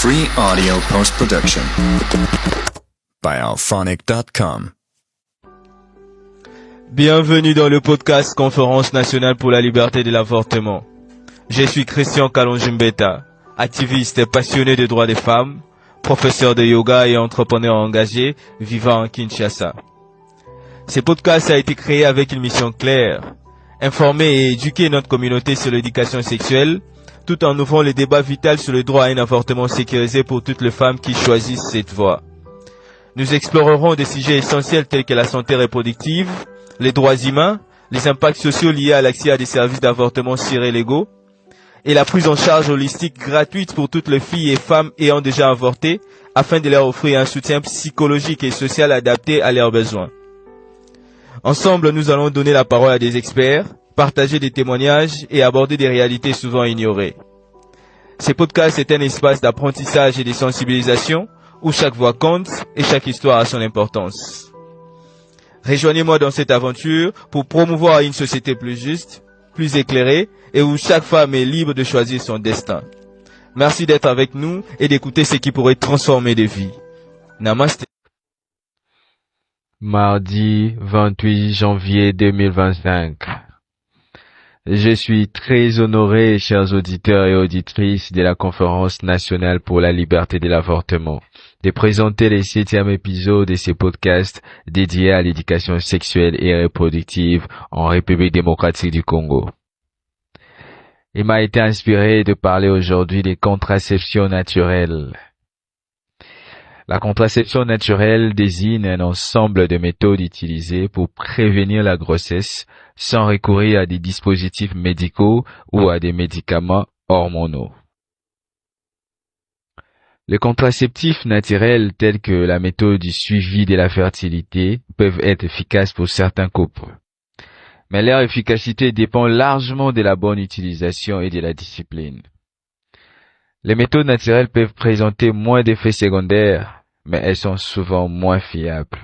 Free audio post-production by alphonic.com. Bienvenue dans le podcast Conférence nationale pour la liberté de l'avortement. Je suis Christian Kalonjimbeta, activiste et passionné des droits des femmes, professeur de yoga et entrepreneur engagé vivant en Kinshasa. Ce podcast a été créé avec une mission claire: informer et éduquer notre communauté sur l'éducation sexuelle, tout en ouvrant le débat vital sur le droit à un avortement sécurisé pour toutes les femmes qui choisissent cette voie. Nous explorerons des sujets essentiels tels que la santé reproductive, les droits humains, les impacts sociaux liés à l'accès à des services d'avortement sûrs et légaux, et la prise en charge holistique gratuite pour toutes les filles et femmes ayant déjà avorté, afin de leur offrir un soutien psychologique et social adapté à leurs besoins. Ensemble, nous allons donner la parole à des experts, partager des témoignages et aborder des réalités souvent ignorées. Ce podcast est un espace d'apprentissage et de sensibilisation où chaque voix compte et chaque histoire a son importance. Rejoignez-moi dans cette aventure pour promouvoir une société plus juste, plus éclairée et où chaque femme est libre de choisir son destin. Merci d'être avec nous et d'écouter ce qui pourrait transformer des vies. Namaste. Mardi 28 janvier 2025. Je suis très honoré, chers auditeurs et auditrices de la Conférence nationale pour la liberté de l'avortement, de présenter le 7e épisode de ce podcast dédié à l'éducation sexuelle et reproductive en République démocratique du Congo. Il m'a été inspiré de parler aujourd'hui des contraceptions naturelles. La contraception naturelle désigne un ensemble de méthodes utilisées pour prévenir la grossesse sans recourir à des dispositifs médicaux ou à des médicaments hormonaux. Les contraceptifs naturels tels que la méthode du suivi de la fertilité peuvent être efficaces pour certains couples. Mais leur efficacité dépend largement de la bonne utilisation et de la discipline. Les méthodes naturelles peuvent présenter moins d'effets secondaires, mais elles sont souvent moins fiables.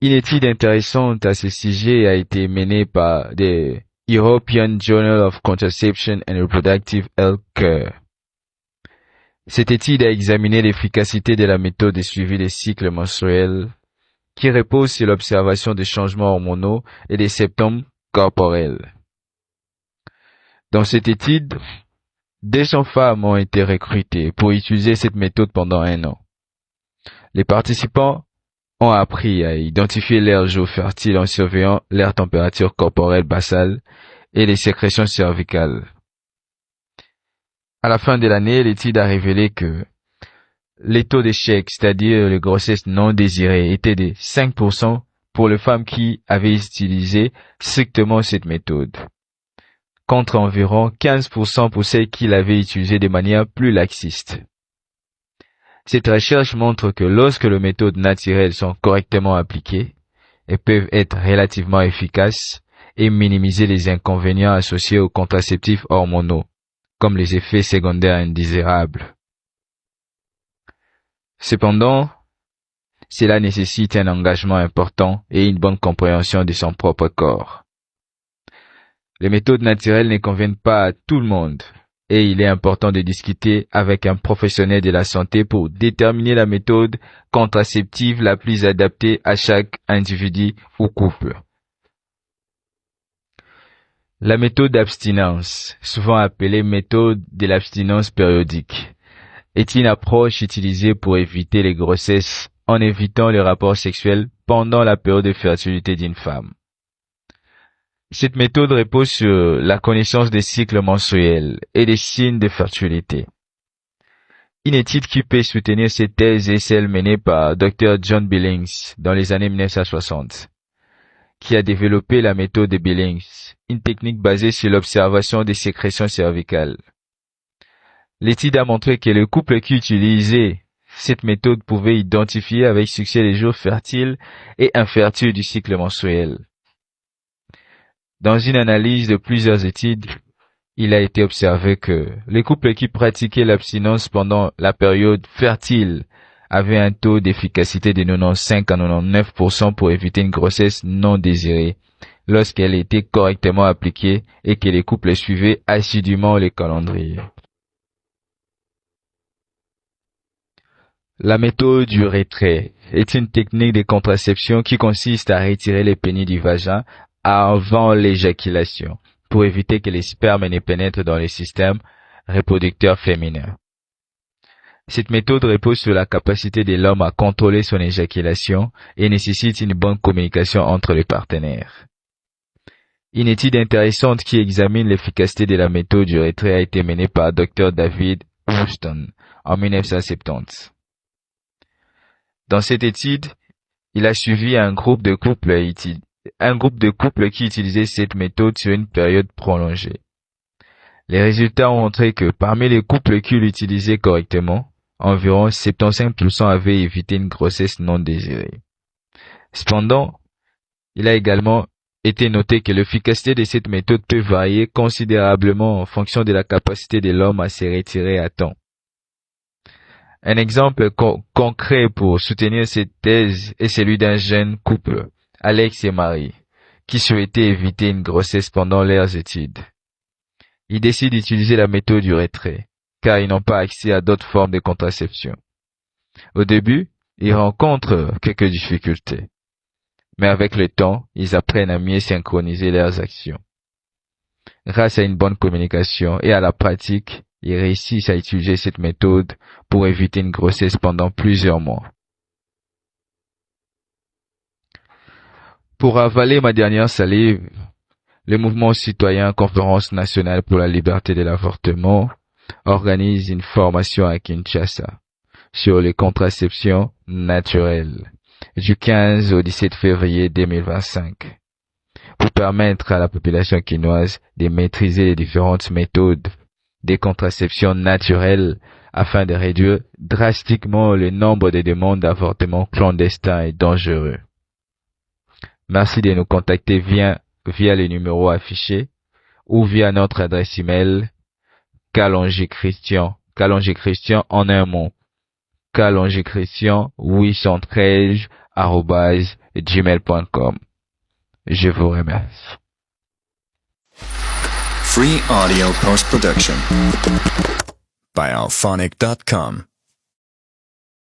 Une étude intéressante à ce sujet a été menée par the European Journal of Contraception and Reproductive Health Care. Cette étude a examiné l'efficacité de la méthode de suivi des cycles menstruels, qui repose sur l'observation des changements hormonaux et des symptômes corporels. Dans cette étude, 200 femmes ont été recrutées pour utiliser cette méthode pendant 1 an. Les participants ont appris à identifier leurs jours fertiles en surveillant leur température corporelle basale et les sécrétions cervicales. À la fin de l'année, l'étude a révélé que les taux d'échec, c'est-à-dire les grossesses non désirées, étaient de 5% pour les femmes qui avaient utilisé strictement cette méthode, contre environ 15% pour celles qui l'avaient utilisée de manière plus laxiste. Cette recherche montre que lorsque les méthodes naturelles sont correctement appliquées, elles peuvent être relativement efficaces et minimiser les inconvénients associés aux contraceptifs hormonaux, comme les effets secondaires indésirables. Cependant, cela nécessite un engagement important et une bonne compréhension de son propre corps. Les méthodes naturelles ne conviennent pas à tout le monde et il est important de discuter avec un professionnel de la santé pour déterminer la méthode contraceptive la plus adaptée à chaque individu ou couple. La méthode d'abstinence, souvent appelée méthode de l'abstinence périodique, est une approche utilisée pour éviter les grossesses en évitant les rapports sexuels pendant la période de fertilité d'une femme. Cette méthode repose sur la connaissance des cycles menstruels et des signes de fertilité. Une étude qui peut soutenir cette thèse est celle menée par Dr. John Billings dans les années 1960, qui a développé la méthode de Billings, une technique basée sur l'observation des sécrétions cervicales. L'étude a montré que les couples qui utilisaient cette méthode pouvaient identifier avec succès les jours fertiles et infertiles du cycle menstruel. Dans une analyse de plusieurs études, il a été observé que les couples qui pratiquaient l'abstinence pendant la période fertile avaient un taux d'efficacité de 95 à 99% pour éviter une grossesse non désirée lorsqu'elle était correctement appliquée et que les couples suivaient assidûment les calendriers. La méthode du retrait est une technique de contraception qui consiste à retirer les pénis du vagin avant l'éjaculation pour éviter que les spermes ne pénètrent dans le système reproducteur féminin. Cette méthode repose sur la capacité de l'homme à contrôler son éjaculation et nécessite une bonne communication entre les partenaires. Une étude intéressante qui examine l'efficacité de la méthode du retrait a été menée par Dr. David Houston en 1970. Dans cette étude, il a suivi un groupe de couples qui utilisaient cette méthode sur une période prolongée. Les résultats ont montré que parmi les couples qui l'utilisaient correctement, environ 75% avaient évité une grossesse non désirée. Cependant, il a également été noté que l'efficacité de cette méthode peut varier considérablement en fonction de la capacité de l'homme à se retirer à temps. Un exemple concret pour soutenir cette thèse est celui d'un jeune couple, Alex et Marie, qui souhaitaient éviter une grossesse pendant leurs études. Ils décident d'utiliser la méthode du retrait, car ils n'ont pas accès à d'autres formes de contraception. Au début, ils rencontrent quelques difficultés, mais avec le temps, ils apprennent à mieux synchroniser leurs actions. Grâce à une bonne communication et à la pratique, ils réussissent à utiliser cette méthode pour éviter une grossesse pendant plusieurs mois. Pour avaler ma dernière salive, le mouvement citoyen Conférence nationale pour la liberté de l'avortement organise une formation à Kinshasa sur les contraceptions naturelles du 15 au 17 février 2025 pour permettre à la population quinoise de maîtriser les différentes méthodes de contraception naturelle afin de réduire drastiquement le nombre de demandes d'avortement clandestins et dangereux. Merci de nous contacter via les numéros affichés ou via notre adresse email kalonjikristian en un mot, kalonjikristian813@gmail.com. Je vous remercie. Free audio post-production by alphonic.com.